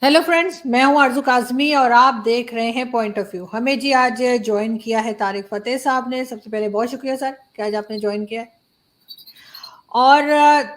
Hello friends, मैं हूं आरजू काजमी और आप देख रहे हैं पॉइंट ऑफ व्यू। हमें जी आज ज्वाइन किया है तारिक फतेह साहब ने। सबसे पहले बहुत शुक्रिया सर कि आज आपने ज्वाइन किया है। और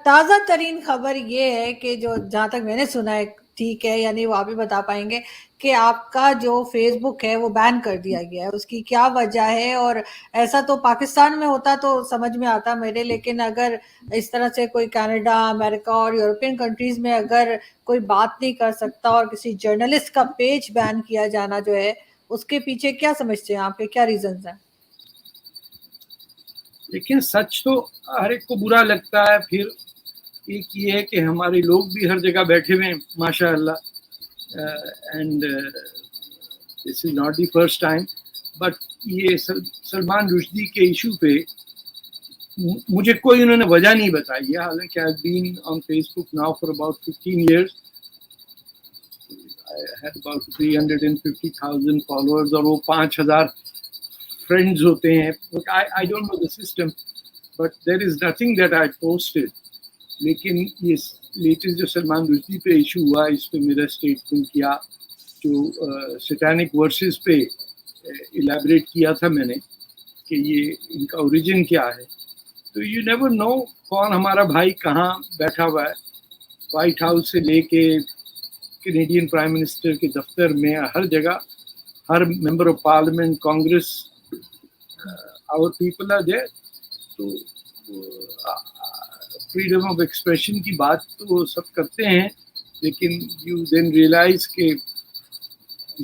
ताज़ा तरीन खबर ये है कि जो जहाँ तक मैंने सुना है, ठीक है यानी वो आप ही बता पाएंगे कि आपका जो फेसबुक है वो बैन कर दिया गया है। उसकी क्या वजह है? और ऐसा तो पाकिस्तान में होता तो समझ में आता मेरे, लेकिन अगर इस तरह से कोई कनाडा, अमेरिका और यूरोपियन कंट्रीज में अगर कोई बात नहीं कर सकता और किसी जर्नलिस्ट का पेज बैन किया जाना जो है, उसके पीछे क्या समझते हैं आपके, क्या रीजंस हैं? लेकिन सच तो हर एक को बुरा लगता है। फिर एक ये है कि हमारे लोग भी हर जगह बैठे हुए हैं माशाअल्लाह, and this is not the first time. But ये सलमान रुश्दी के इशू पे मुझे कोई उन्होंने वजह नहीं बताई है। हालांकि I have been on Facebook now for about 15 years. I had about 350,000 followers और वो 5,000 friends होते हैं. I don't know the system, but there is nothing that I posted. लेकिन ये लेटेस्ट जो सलमान रुश्दी पे इशू हुआ, इस पे मेरा स्टेटमेंट किया, जो सैटानिक वर्सेस पे इलैबोरेट किया था मैंने कि ये इनका ओरिजिन क्या है। तो यू नेवर नो कौन हमारा भाई कहाँ बैठा हुआ है। वाइट हाउस से लेके कैनेडियन प्राइम मिनिस्टर के दफ्तर में, हर जगह, हर member of parliament, Congress, our people are there. तो फ्रीडम ऑफ एक्सप्रेशन की बात तो सब करते हैं, लेकिन यू देन रियलाइज के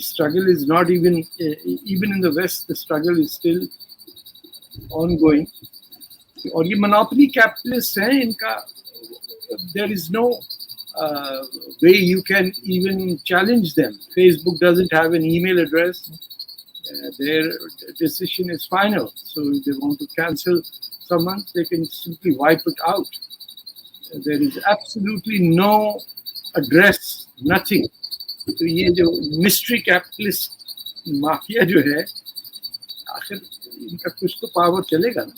struggle is not even in the west, the struggle is still ongoing. और ये मोनोपोली कैपिटलिस्ट हैं, इनका there is no way you can even challenge them. Facebook doesn't have an email address. Their decision is final. So if they want to cancel someone, they can simply wipe it out. There is absolutely no address, nothing. तो ये जो mystery capitalist mafia जो है, आखिर इनका कुछ तो power चलेगा ना।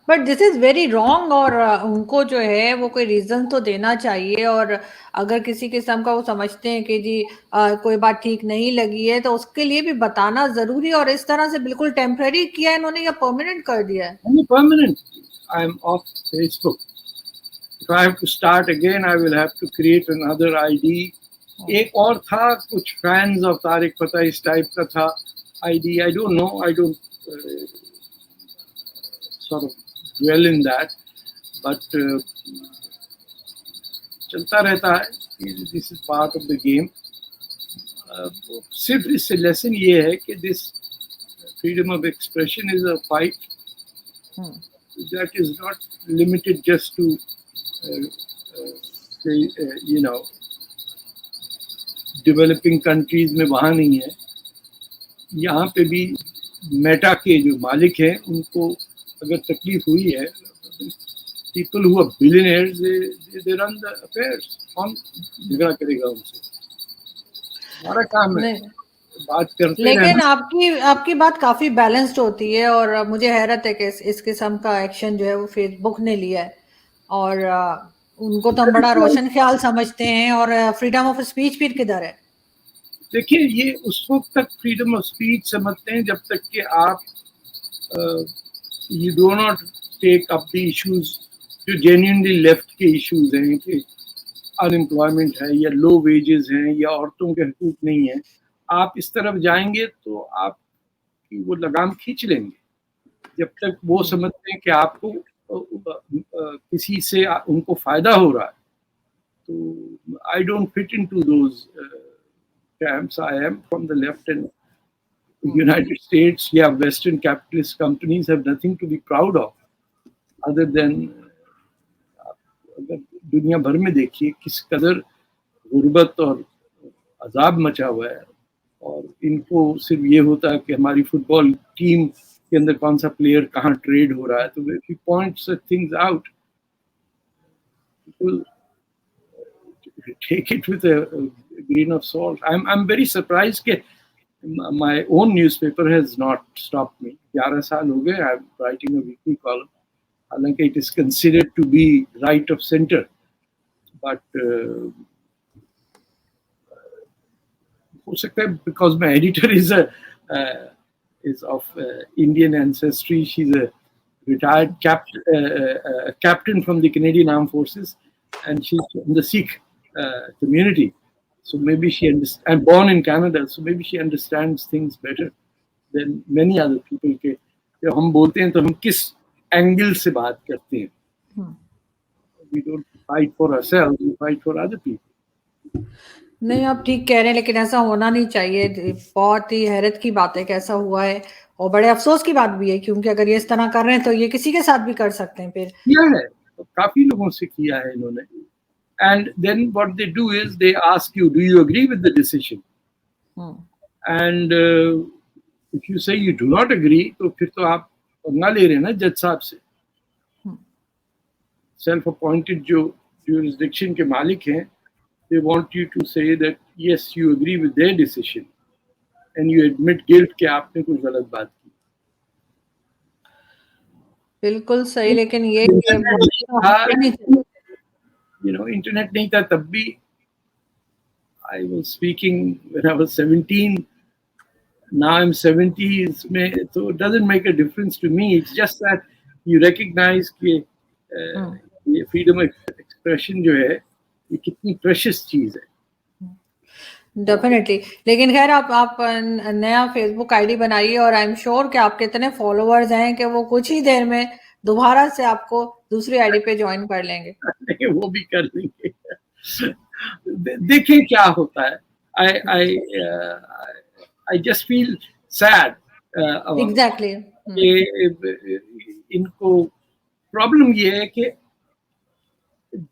But this is very wrong. और उनको जो है वो कोई रीजन तो देना चाहिए। और अगर किसी किस्म का वो समझते हैं कि जी कोई बात ठीक नहीं लगी है, तो उसके लिए भी बताना जरूरी। और इस तरह से बिल्कुल टेम्पररी किया है इन्होंने या परमानेंट कर दिया है? Permanent. I am of Facebook. If I have to start again, I will have to create another ID. एक और था, कुछ फैंस ऑफ तारिक फतेह इस टाइप का था ID. I don't know. I don't sort of dwell in that. But चलता रहता है. This is part of the game. सिर्फ इससे लेसन ये है कि this freedom of expression is a fight that is not limited just to you know, developing countries में वहाँ नहीं है. यहाँ पे भी मेटा के जो मालिक हैं उनको अगर तकलीफ हुई है, people who are billionaires, they run the affairs. कौन झगड़ा करेगा उनसे? हमारा काम है बात करते लेकिन रहना. आपकी बात काफी बैलेंस्ड होती है और मुझे हैरत है कि इस किस्म का एक्शन जो है वो फेसबुक ने लिया है। और उनको तो हम बड़ा रोशन ख्याल समझते हैं। और फ्रीडम ऑफ स्पीच फिर किधर है? देखिए, ये उस वक्त तक फ्रीडम ऑफ स्पीच समझते हैं जब तक कि आप you do not take up the issues जो जेन्युइनली लेफ्ट के इश्यूज हैं, कि अनएम्प्लॉयमेंट है या लो वेजेस हैं या औरतों के हकूक नहीं है। आप इस तरफ जाएंगे तो आप वो लगाम खींच लेंगे। जब तक वो समझते हैं कि आपको किसी से उनको फायदा हो रहा है, तो I don't fit into those camps. I am from the left, and the United States, yeah, Western capitalist companies have nothing to be proud of, other than अगर दुनिया भर में देखिए किस कदर गुर्बत और अजाब मचा हुआ है, और इनको सिर्फ ये होता है कि हमारी फुटबॉल टीम के अंदर कौन सा प्लेयर कहाँ ट्रेड हो रहा है. तो if you point such things out, people take it with a grain of salt. I'm very surprised that my own newspaper has not stopped me. 11 साल हो गए. I'm writing a weekly column. हालांकि it is considered to be right of center, but हो सकता है because my editor is of Indian ancestry. She's a retired captain from the Canadian Armed Forces, and she's from the Sikh community. So maybe she understands. And born in Canada, so maybe she understands things better than many other people. के जब हम बोलते हैं तो हम किस angle से बात करते हैं? We don't fight for ourselves; we fight for other people. नहीं, आप ठीक कह रहे हैं, लेकिन ऐसा होना नहीं चाहिए। बहुत ही हैरत की बात है कि ऐसा हुआ है, और बड़े अफसोस की बात भी है, क्योंकि अगर ये इस तरह कर रहे हैं तो ये किसी के साथ भी कर सकते हैं फिर। किया है, तो काफी लोगों से किया है इन्होंने। And then what they do is they ask you, do you agree with the decision? And if you say you do not agree, तो फिर तो आप पंगा ले रहे हैं ना जज साहब से। सेल्फ अपॉइंटेड जो jurisdiction के मालिक हैं, they want you to say that yes, you agree with their decision and you admit guilt कि आपने कोई गलत बात की। बिल्कुल सही, लेकिन ये इंटरनेट नहीं था तब भी। I was speaking when I was 17. Now I'm 70. So it doesn't make a difference to me. It's just that you recognize कि ये freedom of expression जो है ये कितनी प्रेशियस चीज है। डेफिनेटली, लेकिन खैर आप नया फेसबुक आईडी बनाइए, और आई एम श्योर कि आपके इतने फॉलोअर्स हैं कि वो कुछ ही देर में दोबारा से आपको दूसरी आईडी पे ज्वाइन कर लेंगे। नहीं, वो भी कर लेंगे। देखिए क्या होता है। I just feel sad। Exactly. इनको प्रॉब्लम ये है कि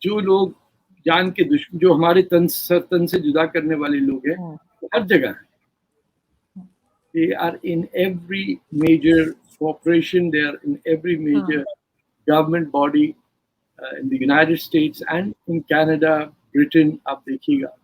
जो लोग जान के दुश्मन, जो हमारे तन से जुदा करने वाले लोग हैं, हर जगह हैं। They are in every major corporation, they are in every major government body in the United States and in Canada, Britain, आप देखिएगा।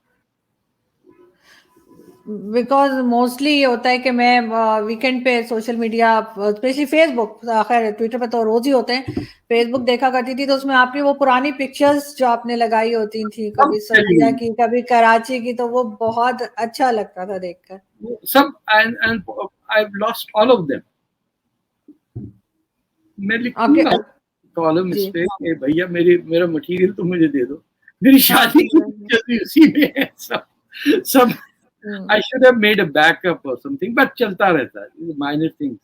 बिकॉज मोस्टली ये होता है कि मैं वीकेंड पे सोशल मीडिया, स्पेशली फेसबुक, खैर ट्विटर पे तो रोज ही होते हैं, फेसबुक देखा करती थी, तो उसमें आपकी वो पुरानी पिक्चर्स जो आपने लगाई होती थी, कभी सर्दिया की, कभी कराची की, तो वो बहुत अच्छा लगता था देखकर। सब and I've lost all of them। मैं लिखूंगा कॉलम इस पे कि भैया मेरा मटेरियल तो मुझे दे दो, मेरी शादी की पिक्चर उसी में है, सब I should have made a backup or something, but चलता रहता है, minor things।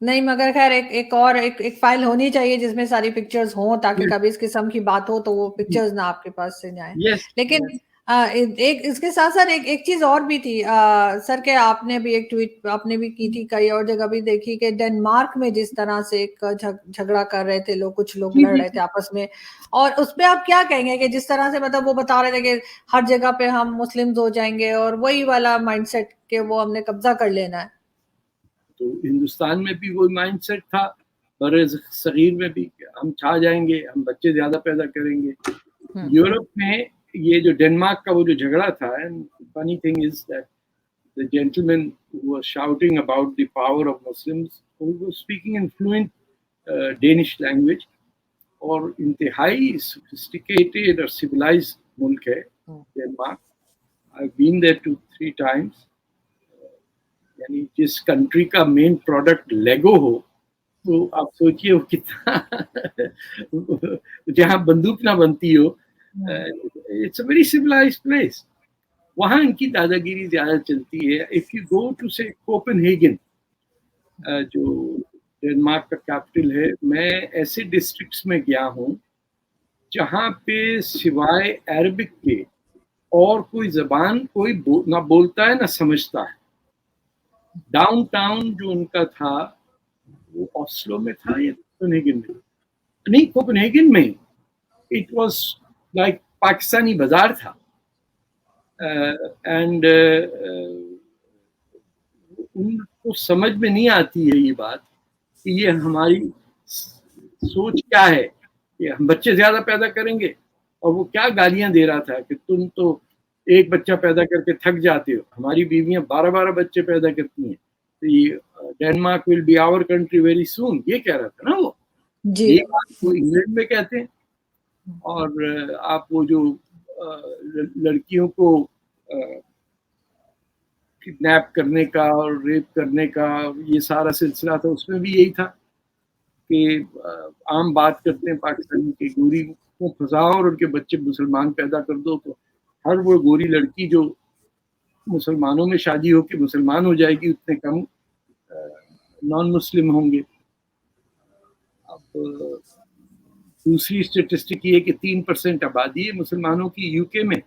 नहीं, मगर खैर एक फाइल होनी चाहिए जिसमें सारी पिक्चर्स हों, ताकि कभी इस किस्म की बात हो तो वो पिक्चर्स ना आपके पास से जाएं। लेकिन एक इसके साथ साथ एक चीज और भी थी सर, के आपने भी एक ट्वीट आपने भी की थी, कई और जगह भी देखी कि डेनमार्क में जिस तरह से एक झगड़ा कर रहे थे लोग, कुछ लोग लड़ रहे थे आपस में, और उस पे आप क्या कहेंगे कि जिस तरह से मतलब वो बता रहे थे कि हर जगह पे हम मुस्लिम्स हो जाएंगे, और वही वाला माइंडसेट के वो हमने कब्जा कर लेना है। तो हिंदुस्तान में भी वो माइंडसेट था, बरे-सगीर में भी हम छा जाएंगे, हम बच्चे ज्यादा पैदा करेंगे। यूरोप में ये जो डेनमार्क का वो जो झगड़ा था, and funny thing is that the gentleman who was shouting about the power of Muslims, who was speaking in fluent Danish language, और इंतहाई sophisticated और civilized मुल्क है Denmark. I've been there 2-3 times। यानी जिस कंट्री का मेन प्रोडक्ट लेगो हो, तो आप सोचिए वो कितना जहाँ बंदूक ना बनती हो, it's a very civilised place. वहाँ इनकी दादागिरी ज्यादा चलती है। If you go to say Copenhagen, जो डेनमार्क का कैपिटल है, मैं ऐसे डिस्ट्रिक्ट्स में गया हूँ जहाँ पे सिवाय अरबिक के और कोई जबान कोई ना बोलता है ना समझता है। डाउनटाउन जो उनका था वो ऑस्लो में था या कोपेनहेगन में? नहीं, कोपेनहेगन में। इट वाज लाइक पाकिस्तानी बाजार था। एंड उनको समझ में नहीं आती है ये बात कि ये हमारी सोच क्या है कि हम बच्चे ज्यादा पैदा करेंगे, और वो क्या गालियां दे रहा था कि तुम तो एक बच्चा पैदा करके थक जाते हो, हमारी बीवियां 12-12 बच्चे पैदा करती हैं, Denmark will be our country very soon, ये कह रहा था ना वो जी। ये बात वो इंग्लैंड में कहते हैं। और आप वो जो लड़कियों को किडनैप करने का और रेप करने का ये सारा सिलसिला था, उसमें भी यही था कि आम बात करते हैं पाकिस्तानी की, गोरी को फंसाओ और उनके बच्चे मुसलमान पैदा कर दो, तो हर वो गोरी लड़की जो मुसलमानों में शादी होकर मुसलमान हो जाएगी, उतने कम नॉन मुस्लिम होंगे। अब दूसरी स्टेटिस्टिक ये कि 3% आबादी है मुसलमानों की यूके में,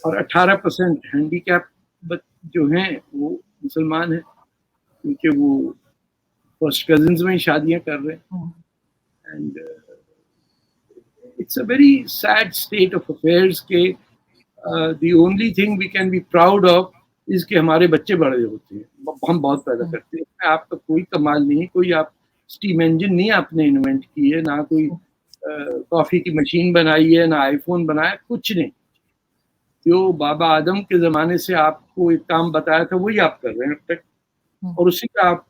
और 18% हैंडीकैप जो हैं वो मुसलमान हैं, क्योंकि वो फर्स्ट कजिन्स में ही शादियां कर रहे हैं। And it's a very sad state of affairs के the only thing we can be proud of is कि हमारे बच्चे बड़े होते हैं, हम बहुत पैदा करते हैं। आपका कोई कमाल नहीं, कोई आप स्टीम इंजन नहीं आपने इन्वेंट की है, ना कोई कॉफी की मशीन बनाई है, ना आईफोन बनाया, कुछ नहीं। जो बाबा आदम के ज़माने से आपको एक काम बताया था वही आप कर रहे हैं अब तक, और उसी का आप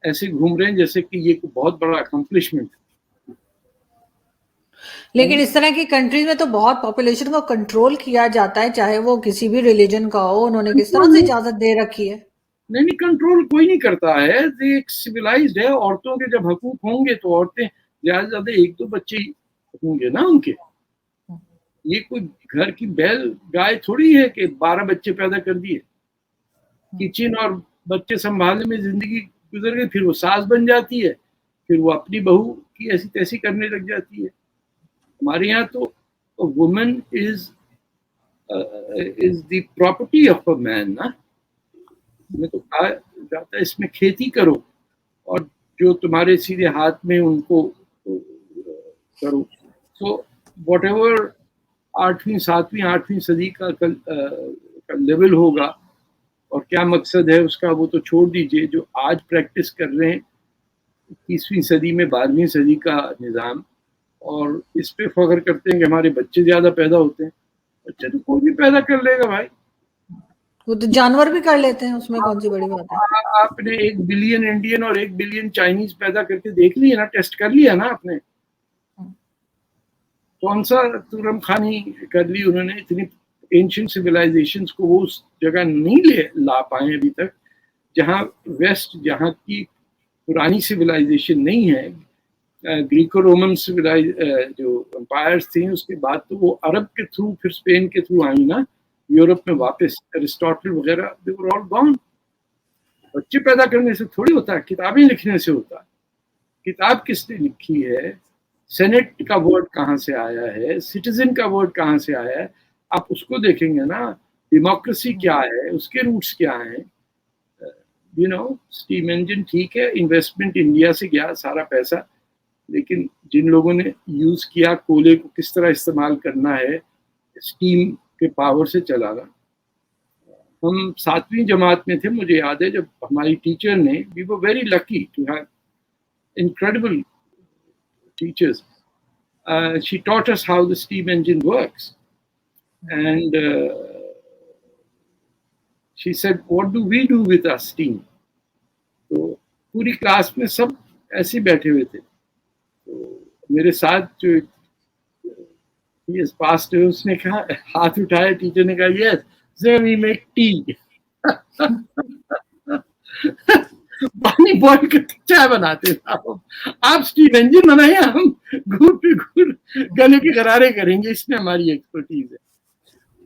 ऐसे घूम रहे हैं जैसे कि ये बहुत बड़ा अकम्पलिशमेंट है। लेकिन इस तरह की कंट्रीज में तो बहुत पॉपुलेशन को कंट्रोल किया जाता है, चाहे वो किसी भी रिलीजन का हो। उन्होंने किस तरह से इजाजत दे रखी है? नहीं, कंट्रोल कोई नहीं करता है। एक सिविलाइज्ड है। औरतों के जब हकूक होंगे तो औरतें ज्यादा से ज्यादा 1-2 बच्चे ही होंगे ना उनके। ये कोई घर की बैल गाय थोड़ी है कि 12 बच्चे पैदा कर दिए, किचन और बच्चे संभालने में जिंदगी गुजर गई, फिर वो सास बन जाती है, फिर वो अपनी बहू की ऐसी तैसी करने लग जाती है। हमारे यहाँ तो women is the property of a man ना। हमें तो कहा जाता है इसमें खेती करो और जो तुम्हारे सीधे हाथ में उनको करो। सो वॉट एवर 8वीं 7वीं 8वीं सदी का लेवल होगा और क्या मकसद है उसका वो तो छोड़ दीजिए। जो आज प्रैक्टिस कर रहे हैं 21वीं सदी में 12वीं सदी का निज़ाम, और इस पे फख्र करते हैं कि हमारे बच्चे ज़्यादा पैदा होते हैं। बच्चे तो कोई भी पैदा कर लेगा भाई, वो तो जानवर भी कर लेते हैं, उसमें कौन सी बड़ी बात है? आपने 1 बिलियन इंडियन और 1 बिलियन चाइनीज पैदा करके देख लिया ना, टेस्ट कर लिया ना आपने? कौन सा तुरम खानी कर ली उन्होंने? इतनी एंशिएंट सिविलाइजेशंस को वो उस जगह नहीं ला पाए अभी तक जहां वेस्ट, जहां की पुरानी सिविलाइजेशन नहीं है। ग्रीको रोमन जो एम्पायर्स थी उसके बाद तो वो अरब के थ्रू, फिर स्पेन के थ्रू आई ना यूरोप में वापस। अरिस्टोटल वगैरह दे वर ऑल गॉन। बच्चे पैदा करने से थोड़ी होता है, किताबें लिखने से होता है। किताब किसने लिखी है, सेनेट का वर्ड कहाँ से आया है, सिटीजन का वर्ड कहाँ से आया है, आप उसको देखेंगे ना। डेमोक्रेसी क्या है, उसके रूट्स क्या हैं। यू नो, स्टीम इंजन ठीक है, इन्वेस्टमेंट इंडिया से गया सारा पैसा, लेकिन जिन लोगों ने यूज किया कोयले को किस तरह इस्तेमाल करना है, स्टीम के पावर से चलाना। हम 7वीं जमात में थे, मुझे याद है, जब हमारी टीचर ने, we were very lucky to have incredible teachers. She taught us how the steam engine works, and she said, "What do we do with our steam?" तो पूरी क्लास में सब ऐसे बैठे हुए थे। तो मेरे साथ जो yes पास्ट है उसने कहा, हाथ उठाया, टीचर ने कहा, "Yes, sir, we make tea." पानी बॉईल करके चाय बनाते हैं। आप स्टीम इंजन बनाइए, हम घूट पे घूट गले के गरारे करेंगे, इसमें हमारी एक्सपर्टीज है।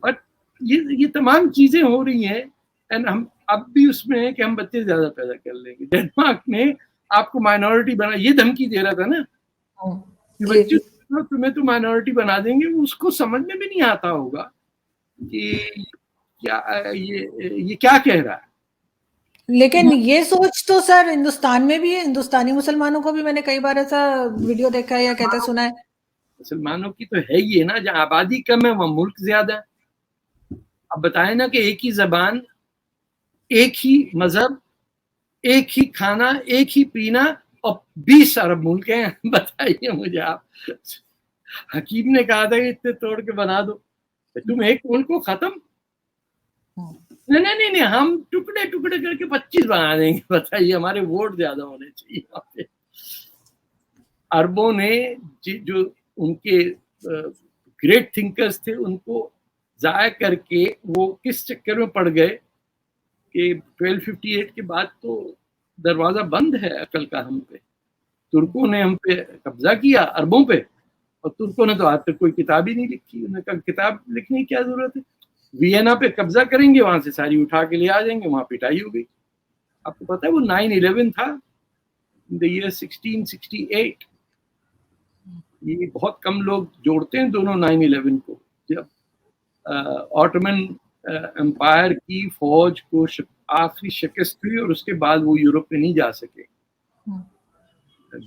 और ये तमाम चीजें हो रही हैं, एंड हम अब भी उसमें है कि हम बच्चे ज्यादा पैदा कर लेंगे। डेनमार्क ने आपको माइनॉरिटी बना, ये धमकी दे रहा था ना कि बच्चे तुम्हें तो माइनॉरिटी बना देंगे। उसको समझ में भी नहीं आता होगा कि क्या ये क्या कह रहा है। लेकिन ये सोच तो सर हिंदुस्तान में भी है। हिंदुस्तानी मुसलमानों को भी मैंने कई बार ऐसा वीडियो देखा है या कहते सुना है। मुसलमानों की तो है ही है ना, जहाँ आबादी कम है वहाँ मुल्क ज्यादा है। अब बताए ना कि एक ही जबान, एक ही मजहब, एक ही खाना, एक ही पीना, और 20 अरब मुल्क हैं। बताइए मुझे आप। हकीम ने कहा था कि इतने तोड़ के बना दो, तुम एक मुल्क को खत्म। नहीं, हम टुकड़े टुकड़े करके 25 बना देंगे। बताइए, हमारे वोट ज्यादा होने चाहिए वहाँ पे। अरबों ने जो उनके ग्रेट थिंकर्स थे उनको जाया करके वो किस चक्कर में पड़ गए کہ 1258 کے بعد تو دروازہ بند ہے عقل کا ہم پہ. ترکوں نے ہم پہ قبضہ کیا اربوں پہ, اور ترکوں نے تو آج تک کوئی کتاب ہی نہیں لکھی. انہوں نے کہا کتاب لکھنے کی کیا ضرورت ہے, وینا پہ قبضہ کریں گے, وہاں سے ساری اٹھا کے لے آ جائیں گے, وہاں پٹائی ہو گئی. آپ کو پتا ہے وہ 9/11 تھا in the year 1668. یہ بہت کم لوگ جوڑتے ہیں دونوں 9/11 کو. جب آٹومن امپائر کی فوج کو آخری شکست ہوئی اور اس کے بعد وہ یورپ میں نہیں جا سکے.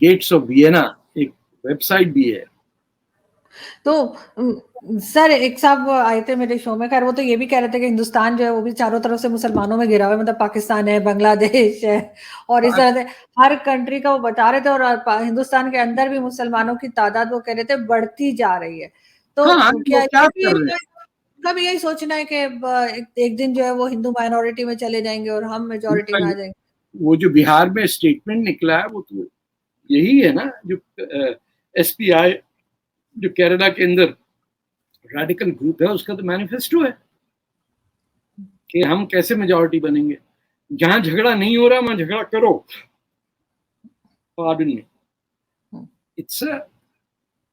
گیٹس آف وینا ایک ویب سائٹ بھی ہے. تو سر ایک صاحب آئے تھے میرے شو میں, خیر وہ تو یہ بھی کہہ رہے تھے کہ ہندوستان جو ہے وہ بھی چاروں طرف سے مسلمانوں میں گھرا ہوا ہے, مطلب پاکستان ہے, بنگلہ دیش ہے, اور اس طرح سے ہر کنٹری کا وہ بتا رہے تھے, اور ہندوستان کے اندر بھی مسلمانوں کی تعداد وہ کہہ رہے تھے بڑھتی جا رہی ہے. تو وہ کیا کیا کر رہے ہیں, کبھی یہی سوچنا ہے کہ ایک دن جو ہے وہ ہندو مائنورٹی میں چلے جائیں گے اور ہم میجورٹی میں آ جائیں گے؟ وہ جو بہار میں اسٹیٹمنٹ نکلا ہے وہ تو یہی ہے نا, جو ایس پی آئی جو کیرلا کے اندر ریڈیکل گروپ ہے اس کا تو مینیفیسٹو ہے کہ ہم کیسے میجورٹی بنیں گے. جہاں جھگڑا نہیں ہو رہا وہاں جھگڑا کرو. پارڈن میں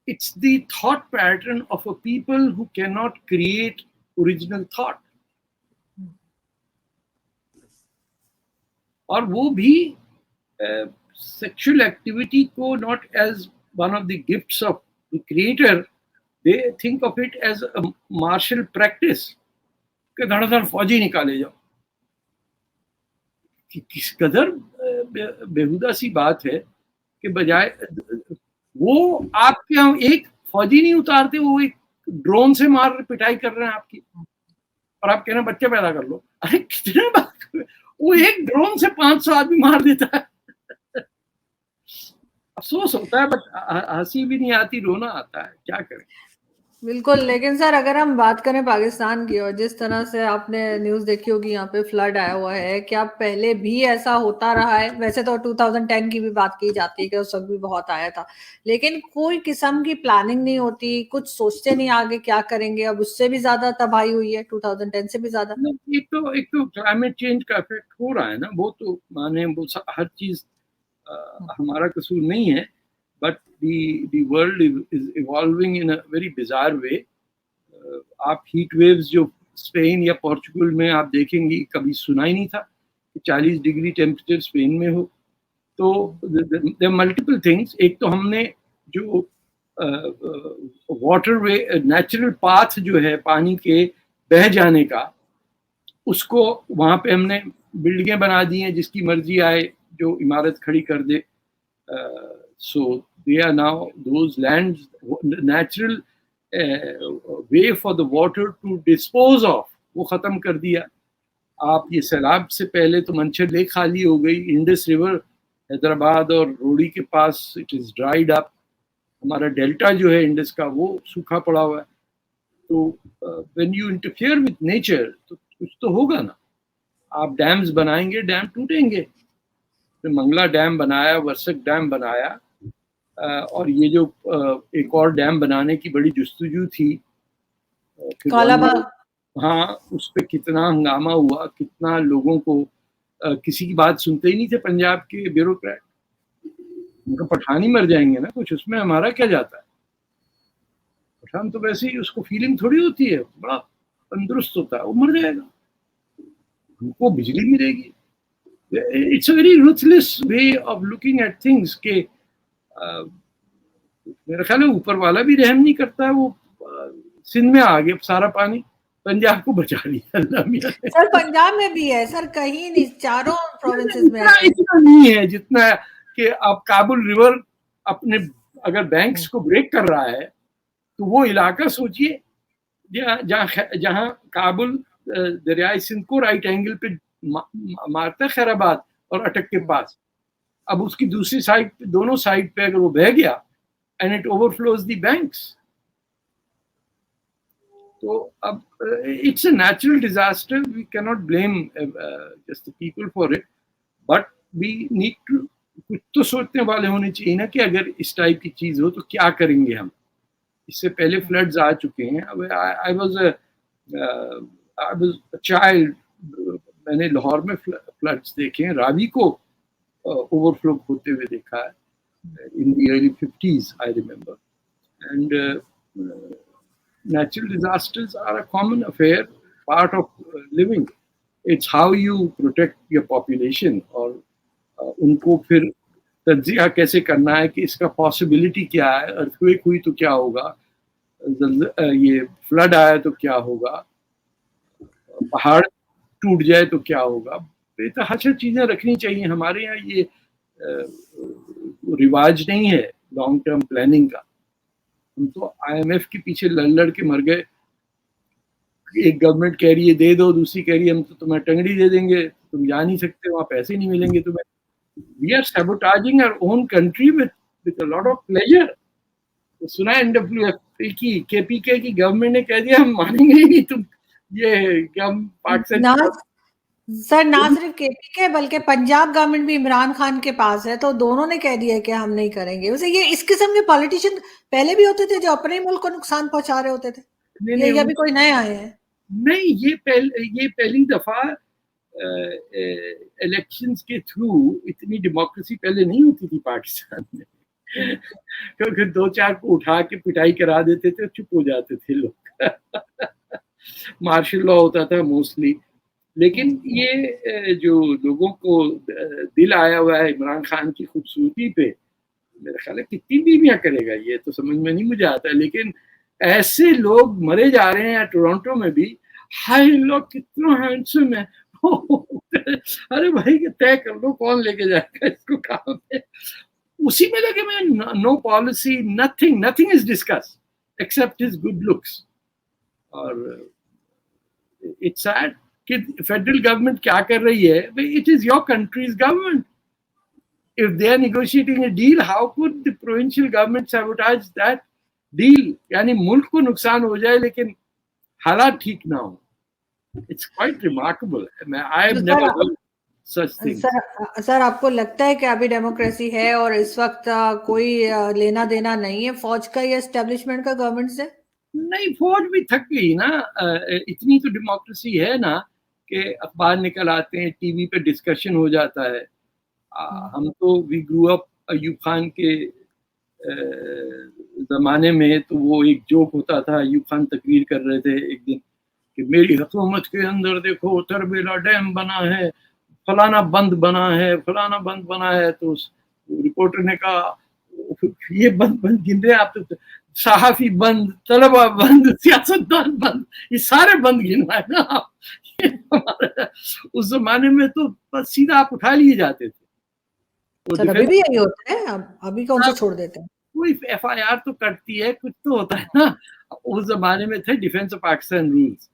it's the thought pattern of a people who cannot create original thought. اور وہ بھی sexual activity کو not as one of the gifts of the creator, they think of it as a martial practice کہ دھڑ دھڑ فوجی نکالے جاؤ. کس قدر بےہودہ سی بات ہے کہ بجائے وہ آپ کے ہم ایک فوجی نہیں اتارتے, وہ ایک ڈرون سے مار پٹائی کر رہے ہیں آپ کی, اور آپ کہہ رہے ہیں بچے پیدا کر لو. ارے کتنے بات, وہ ایک ڈرون سے 500 آدمی مار دیتا ہے. افسوس ہوتا ہے, بٹ ہنسی بھی نہیں آتی, رونا آتا ہے, کیا کریں. بالکل. لیکن سر اگر ہم بات کریں پاکستان کی, اور جس طرح سے آپ نے نیوز دیکھی ہوگی یہاں پہ فلڈ آیا ہوا ہے, کیا پہلے بھی ایسا ہوتا رہا ہے؟ ویسے تو 2010 کی بھی بات کی جاتی ہے کہ اس وقت بھی بہت آیا تھا, لیکن کوئی قسم کی پلاننگ نہیں ہوتی, کچھ سوچتے نہیں آگے کیا کریں گے. اب اس سے بھی زیادہ تباہی ہوئی ہے 2010 سے بھی زیادہ. ایک تو کلائمیٹ چینج کا افیکٹ ہو رہا ہے نا, وہ تو مانے ہر چیز ہمارا قصور نہیں ہے, but the world is evolving in a very bizarre way. آپ ہیٹ ویوز جو اسپین یا پورچوگل میں آپ دیکھیں گی, کبھی سنا ہی نہیں تھا کہ 40 ڈگری ٹیمپریچر اسپین میں ہو. تو there are multiple things. ایک تو ہم نے جو واٹر وے نیچرل پاتھ جو ہے پانی کے بہہ جانے کا, اس کو وہاں پہ ہم نے بلڈنگیں بنا دی ہیں, جس کی مرضی آئے جو عمارت کھڑی کر دے. So they are now those lands, natural way for the water to dispose of, وہ ختم کر دیا. آپ یہ سیلاب سے پہلے تو منچر لیک خالی ہو گئی, انڈس ریور حیدرآباد اور روڑی کے پاس اٹ از ڈرائیڈ اپ. ہمارا ڈیلٹا جو ہے انڈس کا وہ سوکھا پڑا ہوا ہے. تو when you interfere with nature تو کچھ تو ہوگا نا. آپ ڈیمز بنائیں گے, ڈیم ٹوٹیں گے. منگلا ڈیم بنایا, ورسک ڈیم بنایا, اور یہ جو ایک اور ڈیم بنانے کی بڑی جستجو تھی, ہاں, اس پہ کتنا ہنگامہ ہوا, کتنا لوگوں کو کسی کی بات سنتے ہی نہیں تھے پنجاب کے بیوروکریٹ. ان کا پٹھان ہی مر جائیں گے نا, کچھ اس میں ہمارا کیا جاتا ہے. پٹھان تو ویسے ہی اس کو فیلنگ تھوڑی ہوتی ہے, بڑا تندرست ہوتا ہے, وہ مر جائے گا, ہم کو بجلی ملے گی. It's a very ruthless way of looking at things کہ میرا خیال ہے اوپر والا بھی رحم نہیں کرتا ہے. وہ سندھ میں آ گیا سارا پانی, پنجاب کو بچا لیا اللہ میاں نے. سر پنجاب میں بھی ہے سر, کہیں نہیں, چاروں پروونسز میں اتنا نہیں ہے جتنا کہ آپ کابل ریور اپنے اگر بینکس کو بریک کر رہا ہے تو وہ علاقہ سوچئے جہاں کابل دریائے سندھ کو رائٹ اینگل پہ مارتا ہے, خیر آباد اور اٹک کے پاس. اب اس کی دوسری سائڈ پہ, دونوں سائڈ پہ اگر وہ بہہ گیا and it overflows the banks, تو اب it's a natural disaster. We can not blame just the people for it, but we need to, کچھ تو سوچنے والے ہونے چاہیے نا کہ اگر اس ٹائپ کی چیز ہو تو کیا کریں گے ہم. اس سے پہلے فلڈز آ چکے ہیں. I was a child میں نے لاہور میں فلڈس دیکھے ہیں, راوی کو اوور فلو ہوتے ہوئے دیکھا ہے in the early 50s, I remember. And natural disasters are a common affair, part of living. It's how you protect your population, اور ان کو پھر تجزیہ کیسے کرنا ہے کہ اس کا پاسبلٹی کیا ہے, ارتھکویک ہوئی تو کیا ہوگا, یہ فلڈ آیا تو کیا ہوگا, پہاڑ ٹوٹ جائے تو کیا ہوگا. بہتر چیزیں رکھنی چاہیے. ہمارے یہاں یہ رواج نہیں ہے لانگ ٹرم پلاننگ کا. ہم تو آئی ایم ایف کے پیچھے لڑ کے مر گئے. ایک گورنمنٹ کہہ رہی ہے دے دو, دوسری کہہ رہی ہے ہم تو تمہیں ٹنگڑی دے دیں گے, تم جا نہیں سکتے, وہاں پیسے نہیں ملیں گے تمہیں. We are sabotaging our own country with a lot of pleasure. سنا این ڈبلیو ایف کی کے پی کے کی گورنمنٹ نے کہہ دیا ہم مانیں گے ہی نہیں تم یہ کہ ہم پاکستان. سر نہ صرف کے پی کے بلکہ پنجاب گورنمنٹ بھی عمران خان کے پاس ہے, تو دونوں نے کہہ دیا کہ ہم نہیں کریں گے. ویسے یہ اس قسم کے پالیٹیشین پہلے بھی ہوتے تھے جو اپنے ملک کو نقصان پہنچا رہے ہوتے تھے, یہ ابھی کوئی نئے آئے ہیں؟ نہیں, یہ پہلی دفعہ الیکشنز کے تھرو اتنی ڈیموکریسی پہلے نہیں ہوتی تھی پاکستان میں, کیونکہ دو چار کو اٹھا کے پٹائی کرا دیتے تھے, چپ ہو جاتے تھے لوگ. مارشل لا ہوتا تھا موسٹلی. لیکن یہ جو لوگوں کو دل آیا ہوا ہے عمران خان کی خوبصورتی پہ, میرا خیال ہے کتنی بیویاں کرے گا یہ تو سمجھ میں نہیں مجھے آتا ہے. لیکن ایسے لوگ مرے جا رہے ہیں ٹورانٹو میں بھی, ہائی لوگ کتنا ہینڈسم ہے. ارے بھائی طے کر لو کون لے کے جائے گا اس کو کام ہے. اسی میں لگے میں no policy, nothing is discuss except his good looks. اور اٹس سیڈ کہ فیڈرل گورنمنٹ کیا کر رہی ہے. It is your country's government. If they are negotiating a deal, how could the provincial government sabotage that deal? یعنی ملک کو نقصان ہو جائے لیکن حالات ٹھیک نہ ہو. It's quite remarkable. I have never heard such things. سر آپ کو لگتا ہے کہ ابھی ڈیموکریسی ہے اور اس وقت کوئی لینا دینا نہیں ہے فوج کا یا اسٹیبلشمنٹ کا گورنمنٹ سے؟ نہیں, فوج بھی تھک گئی نا. اتنی تو ڈیموکریسی ہے نا کہ اخبار نکل آتے ہیں, ٹی وی پہ ڈسکشن ہو جاتا ہے. ہم تو وی گرو اپ ایوب خان کے زمانے میں, تو وہ ایک جوک ہوتا تھا. ایوب خان تقریر کر رہے تھے ایک دن کہ میری حکومت کے اندر دیکھو تربیلا ڈیم بنا ہے, فلانا بند بنا ہے, فلانا بند بنا ہے. تو رپورٹر نے کہا یہ بند گن رہے آپ, تو صحافی بند, طلبہ بند, سیاستدان بند, یہ سارے بند گنوائے نا آپ. اس زمانے میں تو بس سیدھا آپ اٹھا لیے جاتے تھے. ابھی بھی یہی ہوتا ہے, ابھی کون سے چھوڑ دیتے ہیں. کوئی ایف آئی آر تو کرتی ہے, کچھ تو ہوتا ہے نا. اس زمانے میں تھے ڈیفینس آف پاکستان رولز,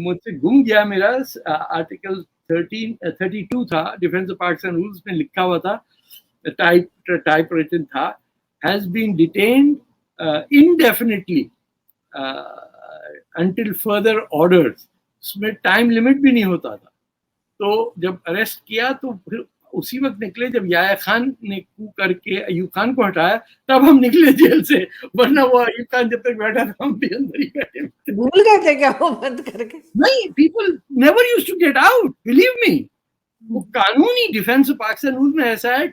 مجھ سے گم گیا میرا آرٹیکل 32 تھا ڈیفینس آف پاکستان رولز میں لکھا ہوا تھا, ٹائپ ریٹن تھا, has been detained indefinitely until further orders. اس میں ٹائم لمٹ بھی نہیں ہوتا تھا. تو جب اریسٹ کیا تو پھر اسی وقت نکلے جب یحییٰ خان نے کو کر کے ایوب خان کو ہٹایا, تب ہم نکلے جیل سے. ورنہ وہ ایوب خان جب تک بیٹھا تھا ہم بھی اندر ہی بیٹھے تھے. بھول گئے تھے کیا وہ بند کر کے؟ نہیں, people never used to get out, believe me. وہ قانونی ڈیفینس آف پاکستان رولز میں ایسا ہے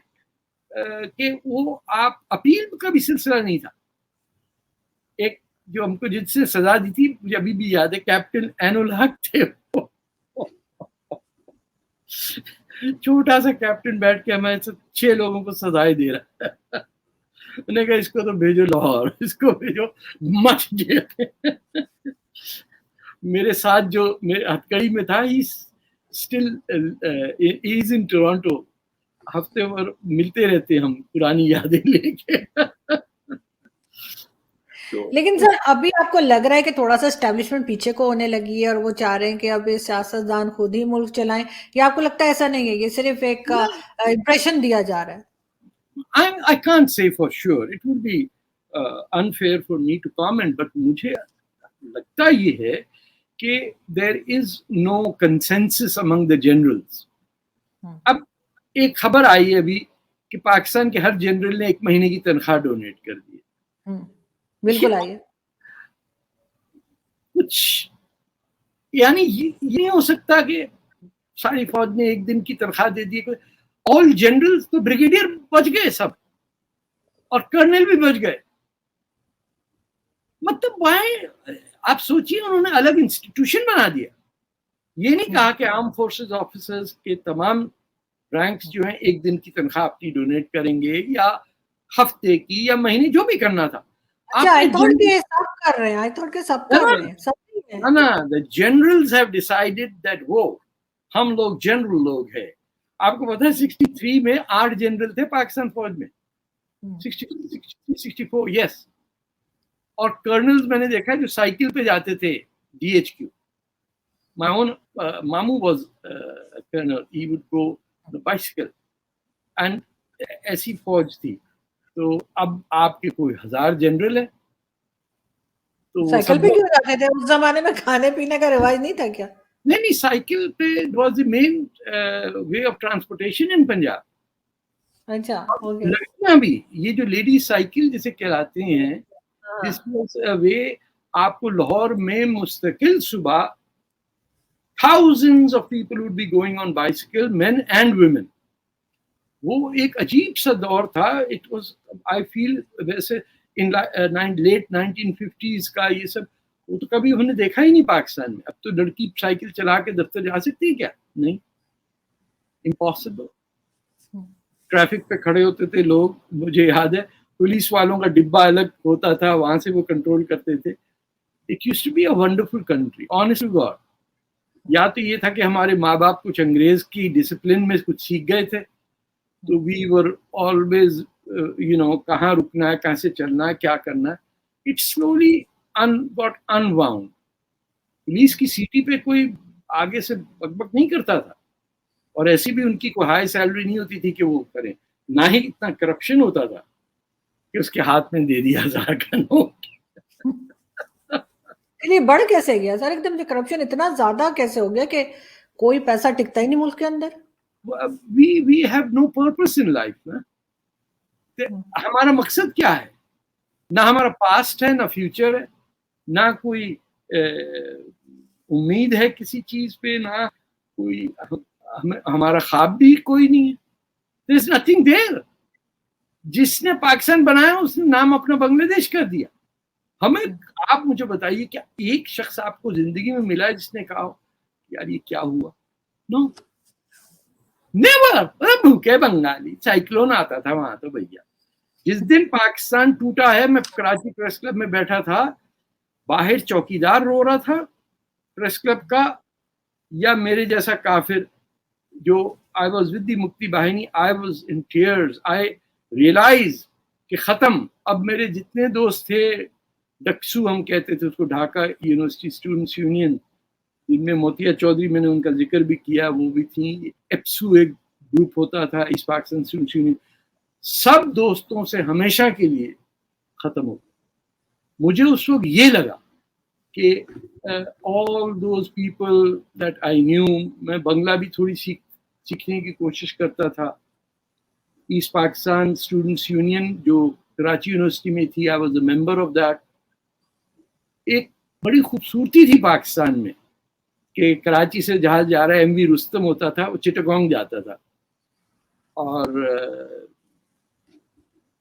کہ وہ آپ اپیل کا بھی سلسلہ نہیں تھا. ایک جو ہم کو جس سے سزا دی تھی مجھے ابھی بھی یاد ہے, کیپٹن عین الحق تھے. چھوٹا سا کیپٹن بیٹھ کے ہمیں 6 لوگوں کو سزائے دے رہا ہے. انہوں نے کہا اس کو تو بھیجو لاہور, اس کو بھیجو مچ گئے. میرے ساتھ جو میرے ہتھکڑی میں تھا, he is in ٹورانٹو, ہفتے بھر ملتے رہتے ہم پرانی یادیں لے کے. لیکن سر ابھی آپ کو لگ رہا ہے کہ تھوڑا سا اسٹیبلشمنٹ پیچھے کو ہونے لگی ہے اور وہ چاہ رہے ہیں کہ اب سیاستدان خود ہی ملک چلائیں, یا آپ کو لگتا ہے ایسا نہیں ہے, یہ صرف ایک امپریشن دیا جا رہا ہے؟ I can't say for sure. It would be unfair for me to comment, but مجھے لگتا یہ ہے کہ there is no consensus among the generals. اب ایک خبر آئی ہے ابھی کہ پاکستان کے ہر جنرل نے 1 مہینے کی تنخواہ ڈونیٹ کر دی. بالکل آئیے. کچھ یعنی یہ نہیں ہو سکتا کہ सारी फौज ने एक दिन की तनख्वाह दे दी, ऑल जनरल्स तो ब्रिगेडियर बच गए सब और कर्नल भी बच गए। मतलब वाई, आप सोचिए उन्होंने अलग इंस्टीट्यूशन बना दिया। ये नहीं कहा कि आर्म फोर्सेस ऑफिसर्स के तमाम रैंक्स जो हैं एक दिन की तनख्वाह अपनी डोनेट करेंगे या हफ्ते की या महीने, जो भी करना था। अच्छा, आई थॉट के सब कर रहे हैं, आई थॉट के सब कर रहे हैं, सब नहीं है ना, the generals have decided that वो हम लोग जनरल लोग हैं। आपको पता है 63 में 8 जनरल थे पाकिस्तान फौज में, 64 यस। और कर्नल्स मैंने देखा जो साइकिल पे जाते थे DHQ। My own Mamu was a colonel. He would go on a bicycle, and ऐसी फौज थी। तो अब आपके कोई 1000 जनरल है, तो साइकिल पे क्यों जाते थे? उस जमाने में खाने पीने का रिवाज नहीं था क्या? नहीं, साइकिल पे was the main way of transportation in Punjab. अच्छा, ओके। लड़कियां भी, ये जो लेडी साइकिल जिसे कहलाते हैं, दिस वाज अ वे, आपको लाहौर में मुस्तकिल सुबह thousands of people would be going on bicycle, men and women। वो एक अजीब सा दौर था। It was, I feel, वैसे in late 1950s का ये सब, वो तो कभी हमने देखा ही नहीं पाकिस्तान में। अब तो लड़की साइकिल चला के दफ्तर जा सकती है क्या? नहीं, इम्पॉसिबल। ट्रैफिक पे खड़े होते थे लोग, मुझे याद है पुलिस वालों का डिब्बा अलग होता था, वहां से वो कंट्रोल करते थे। It used to be a wonderful country, honest to God. या तो ये था कि हमारे माँ बाप कुछ अंग्रेज की डिसिप्लिन में कुछ सीख गए थे, तो वी वर ऑलवेज कहाँ रुकना है, कहाँ से चलना है, क्या करना है। It slowly got unwound. Police की सीटी पे कोई आगे से बकबक नहीं करता था, और ऐसी भी उनकी कोई हाई सैलरी नहीं होती थी कि वो करें। ना ही इतना करप्शन होता था कि उसके हाथ में दे दिया 1000 का नोट। ये बढ़ कैसे गया सर? एकदम जो करप्शन इतना ज्यादा कैसे हो गया कि कोई पैसा टिकता ही नहीं मुल्क के अंदर? we have no purpose in life ना। हमारा मकसद क्या है? ना हमारा पास्ट है, ना फ्यूचर है, ना कोई उम्मीद है किसी चीज पे, ना कोई हमारा ख्वाब भी कोई नहीं है। There is nothing there। जिसने पाकिस्तान बनाया उसने नाम अपना बांग्लादेश कर दिया। हमें, आप मुझे बताइए क्या एक शख्स आपको जिंदगी में मिला है जिसने कहा हो यार ये क्या हुआ? No, never. भूखे बंगाली, साइक्लोन आता था वहां तो भैया। जिस दिन पाकिस्तान टूटा है, मैं कराची प्रेस क्लब में बैठा था, बाहर चौकीदार रो रहा था प्रेस क्लब का, या मेरे जैसा काफिर जो I was with the Mukti Bahini, I was in tears. I realise कि खत्म। अब मेरे जितने दोस्त थे, डक्सू हम कहते थे उसको, ढाका यूनिवर्सिटी स्टूडेंट्स यूनियन, जिनमें मोतिया चौधरी, मैंने उनका जिक्र भी किया, वो भी थी। एप्सू एक ग्रुप होता था, ईस्ट पाकिस्तान स्टूडेंट्स यूनियन। सब दोस्तों से हमेशा के लिए खत्म हो गया। मुझे उस वक्त ये लगा कि all those people that I knew, मैं बंगला भी थोड़ी सीखने की कोशिश करता था। ईस्ट पाकिस्तान स्टूडेंट्स यूनियन जो कराची यूनिवर्सिटी में थी, I was a member of that. एक बड़ी खूबसूरती थी पाकिस्तान में कि कराची से जहाज जा रहा है, MV रुस्तम होता था, वो चिटागोंग जाता था, और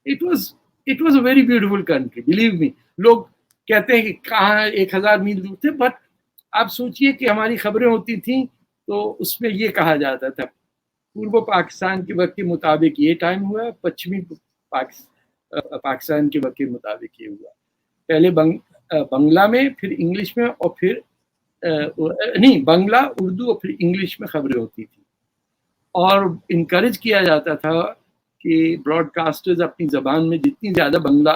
it was a very beautiful country, believe me. लोग कहते हैं कि कहाँ 1000 मील दूर थे, बट आप सोचिए कि हमारी खबरें होती थी तो उसमें ये कहा जाता था पूर्व पाकिस्तान के वक्त के मुताबिक ये टाइम हुआ, पश्चिमी पाकिस्तान के वक्त के मुताबिक ये हुआ। पहले बंगला में, फिर इंग्लिश में, और फिर नहीं, बंगला, उर्दू और फिर इंग्लिश में खबरें होती थी। और इनकरेज किया जाता था कि ब्रॉडकास्टर्स अपनी जबान में जितनी ज़्यादा बंगला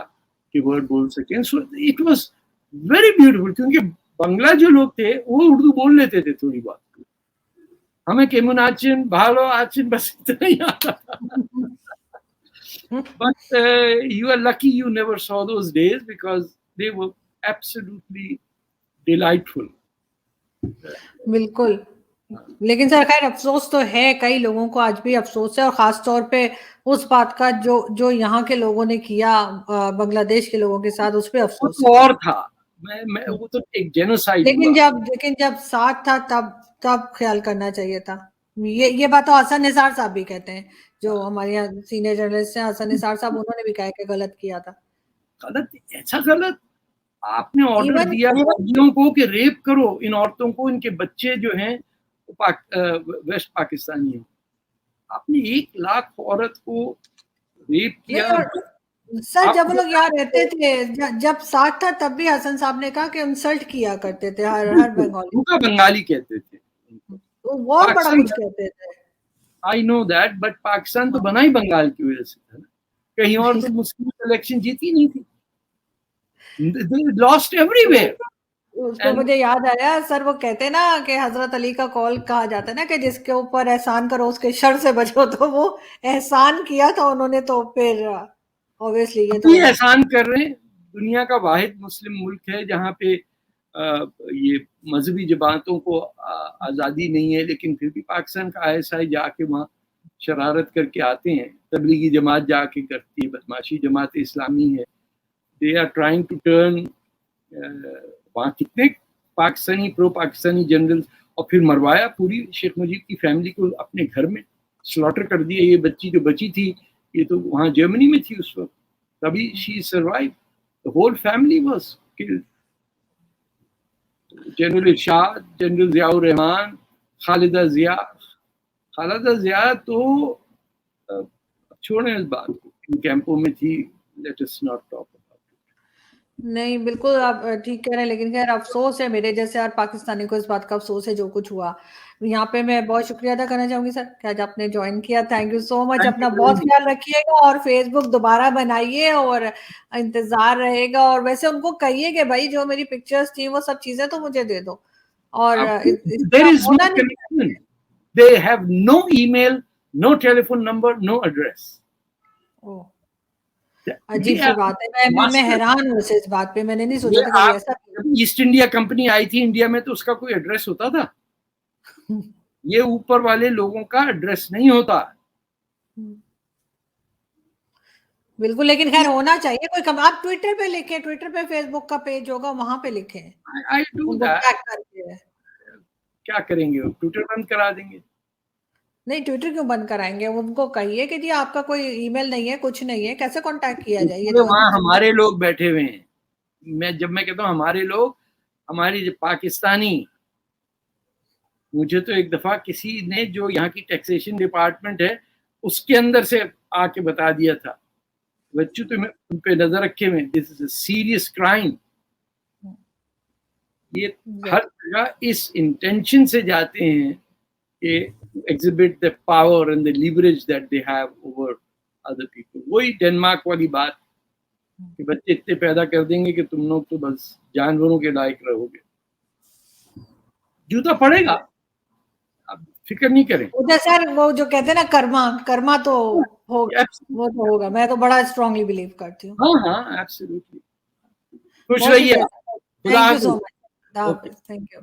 के वर्ड बोल सकें। So it was very beautiful, क्योंकि बंगला जो लोग थे वो उर्दू बोल लेते थे थोड़ी बहुत। हमें केमुन आचिन, भालो आचिन, बस इतना ही आता था। But you are lucky you never saw those days because they were absolutely delightful। बिल्कुल। लेकिन सर खैर अफसोस तो है, कई लोगों को आज भी अफसोस है, और खास तौर पे उस बात का जो यहाँ के लोगों ने किया बांग्लादेश के लोगों के साथ, उस पे अफसोस है। और था मैं वो तो एक जेनोसाइड लेकिन हुआ। जब साथ था तब ख्याल करना चाहिए था। ये बात तो हसन निसार साहब भी कहते हैं, जो हमारे यहाँ सीनियर जर्नलिस्ट हैं हसन निसार साहब, उन्होंने भी कहा है कि गलत किया था। गलत, ऐसा गलत? आपने ऑर्डर इवन दिया फौजियों को कि रेप करो इन औरतों को, इनके बच्चे जो हैं वेस्ट पाकिस्तानी हैं। आपने 1 लाख औरत को रेप नहीं, किया। और सर आप जब वो लोग यहाँ रहते थे, जब साथ था तब भी हसन साहब ने कहा कि इंसल्ट किया करते थे हर बंगाली, उनका बंगाली कहते थे, वो बहुत बड़ा पाकिस्तान, कुछ कहते थे। I know that, but Pakistan तो बना ही बंगाल की वजह से था ना, कहीं और तो मुस्लिम इलेक्शन जीती नहीं थी। They lost everywhere. उसको मुझे याद आया सर, वो कहते ना कि हजरत अली का कॉल कहा जाता है ना कि जिसके ऊपर एहसान करो उसके शर से बचो, तो वो एहसान किया था उन्होंने, तो फिर ऑब्वियसली ये तो अभी एहसान कर रहे हैं। दुनिया का वाहिद मुस्लिम मुल्क है जहाँ पे ये मजहबी जमातों को आज़ादी नहीं है, लेकिन फिर भी पाकिस्तान का ISI जाके वहाँ शरारत करके आते हैं। तबलीगी जमात जाके करती है बदमाशी, जमात इस्लामी है। They are trying to turn, वहाँ कितने पाकिस्तानी प्रो पाकिस्तानी जनरल, और फिर मरवाया पूरी शेख मुजीब की फैमिली को अपने घर में, स्लॉटर कर दिया। ये बच्ची जो बची थी ये तो वहाँ जर्मनी में थी उस वक्त, तभी she survive, the whole family was killed. General Irshad, general Ziaur Rahman, Khaleda Zia तो छोड़ें इस बात को, इन कैंपों में थी, लेट अस नॉट टॉक। नहीं, बिल्कुल आप ठीक कह रहे हैं, लेकिन खैर अफसोस है मेरे जैसे हर पाकिस्तानी को, इस बात का अफसोस है जो कुछ हुआ। यहाँ पे मैं बहुत शुक्रिया अदा करना चाहूंगी सर कि आज आपने ज्वाइन किया। Thank you so much. अपना बहुत ख्याल रखिएगा और फेसबुक दोबारा बनाइए और इंतजार रहेगा। और वैसे उनको कहिए कि भाई जो मेरी पिक्चर्स थी वो सब चीजें तो मुझे दे दो। और there is no connection, they have no email, no telephone number, no address। अजीब सी बात है, मैं हैरान हूँ इस बात पे, मैंने नहीं सोचा था कभी ऐसा। ईस्ट इंडिया कंपनी आई थी इंडिया में तो उसका कोई एड्रेस होता था? ये ऊपर वाले लोगों का एड्रेस नहीं होता। बिल्कुल, लेकिन खैर होना चाहिए कोई कम। आप ट्विटर पे लिखें, ट्विटर पे फेसबुक का पेज होगा वहां पे लिखें। I do that। क्या करेंगे, ट्विटर बंद करा देंगे? नहीं, ट्विटर क्यों बंद कराएंगे? उनको कहिए कि जी आपका कोई ईमेल नहीं है, कुछ नहीं है, कैसे कांटेक्ट किया जाए? ये तो वहाँ हमारे लोग बैठे हुए हैं। जब मैं कहता हूँ हमारे लोग, हमारी पाकिस्तानी, मुझे तो एक दफा किसी ने जो यहाँ की टैक्सेशन डिपार्टमेंट है उसके अंदर से आके बता दिया था, बच्चों तुम्हें उन पे नजर रखे हुए, this is a serious crime. ये हर जगह इस इंटेंशन से जाते हैं कि exhibit the power and the leverage that they have over other people। वही डेनमार्क वाली बात कि बच्चे इतने पैदा कर देंगे कि तुम लोग तो बस जानवरों के लायक रहोगे। जूता पड़ेगा, आप फिक्र नहीं करें। सर वो जो कहते हैं ना कर्मा तो होगा, वो तो होगा। मैं तो बड़ा स्ट्रांगली बिलीव करती हूँ। हाँ, एब्सोल्युटली। खुश रहिए। Thank you so much. Thank you.